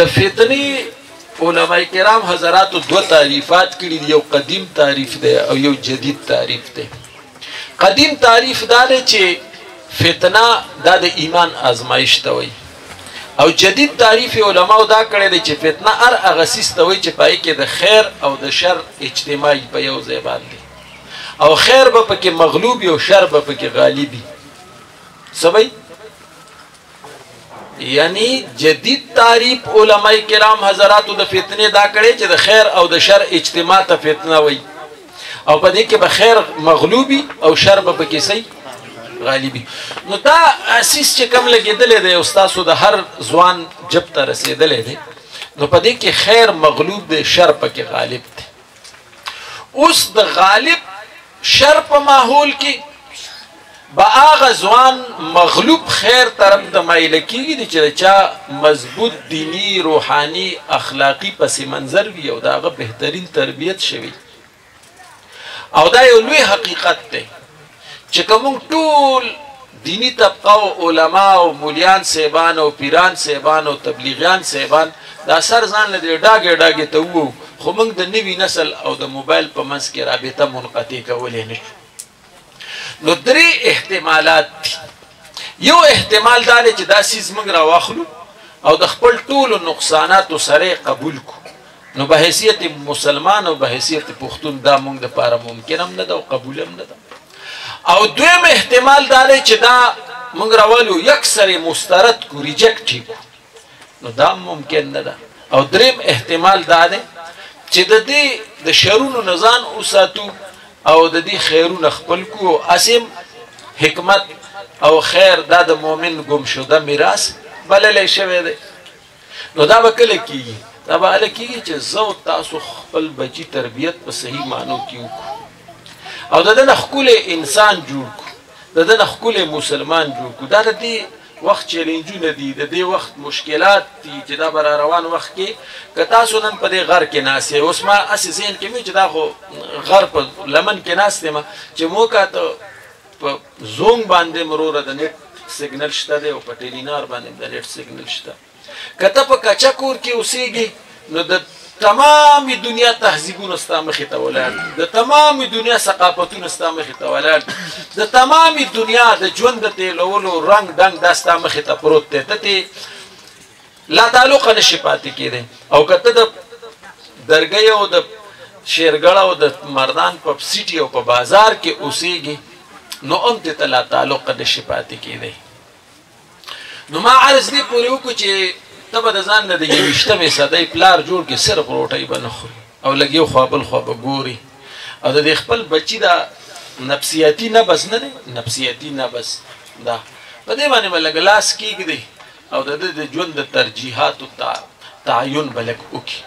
د فتنې علماء کرام حضراتو دو تعریفات کړي دي، یو قدیم تعریف دی او یو جدید تعریف دی. قدیم تعریف دا دی چې فتنه دا د ایمان آزمایش ته وایي، او جدید تعریف علماء دا کړی دی چې فتنه هر هغه څیز ته وایي چې پای کې د خیر او د شر اجتماعي په یو ځای باندې، او خیر به پکې مغلوب وي او شر به پکې غالب وي. سبای یعنی جدید تعریف علماء کرام حضراتو د فتنې دا کړی چې د خیر او د شر اجتماع ته فتنه وایي، او په دې کې به خیر مغلوبي او شر به پکې صحیح غالبي. نو دا اساس چې کوم لګېدلی دی استاسو د هر ځوان جب ته رسېدلی دی، نو په دې کې خیر مغلوب دی، شر پکې غالب دی. اوس د غالب شر په ماحول کې به هغه ځوان مغلوب خیر طرف ته مایله کېږي چې چا مضبوط دینی روحاني اخلاقي پس منظر وي او د هغه بهترین تربیت شوي. او دا یو لوی حقیقت دی چې که موږ ټول دینی طبقه او علما او مولیان صاحبان او پیران صاحبان او تبلیغیان صاحبان دا سر ځان له ډاګې ډاګې ته ووو، خو موږ د نوي نسل او د موبایل په منځ کې رابطه منقطع کولی نه شو. نو درې احتمالات دي. یو احتمال دا دی چې دا څیز موږ راواخلو او د خپل ټولو نقصاناتو سره قبول کو، نو به حیثیت مسلمان او به حیثیت پښتون دا موږ دپاره ممکن هم نه ده او قبول هم نه ده. او دویم احتمال دا دی چې دا موږ راولو یکسر مسترد کو، ریجکټ کو، نو دا ممکن نه ده. او دریم احتمال دا دی چې د دې د شرونو نه ځان وساتو او د دې خیرونه خپل کو. اسیم حکمت او خیر دا د مؤمن ګمشده میراث بللی شوی دی. نو دا به کله کېږي؟ دا به هله کېږي چې زه او تاسو خپل بچي تربیت په صحیح معنو کې وکړو او د ده نه ښکلی انسان جوړ کړو، د ده نه ښکلی مسلمان جوړ کړو. دا د دې وخت چیلنجونه دي، د دې وخت مشکلات دي چې دا به را روان وخت کې که تاسو نن په دې غر کې ناست یې. اوس ما هسې ذهن کې مې چې دا خو غر په لمن کې ناست یم چې موکه ته په زونګ باندې مروره د نیټ سیګنل شته دی او په ټیلینار باندې د نیټ سیګنل شته. که ته په کچه کور کې اوسېږي نو د تمامي دنیا تهذیبونه ستا مخې ته ولاړ دي، د تمامي دنیا ثقافتونه ستا مخې ته ولاړ دي، د تمامي دنیا د ژوند د تېلولو رنګ ډنګ دا ستا مخې ته پروت دی. ته ترې لا تعلقه نشي پاتې کېدی. او که ته د درګۍ او د شیرګړه او د مردان په سیټي او په بازار کې اوسېږي نو هم ته لا تعلقه نشي پاتې کېدی. نو ما عرض دې پورې وکړو چې ته به د ځان نه د 21مې صدۍ پلار جوړ کړې، صرف روټۍ به نه خوري او لږ یو خوا بل خوا به ګوري، او د دې خپل بچي دا نفسیاتي نبض نه دی، نفسیاتي نبض دا په دې باندې به لږ لاس کېږدي او د ده د ژوند د ترجیحاتو تعین به لږ وکړي.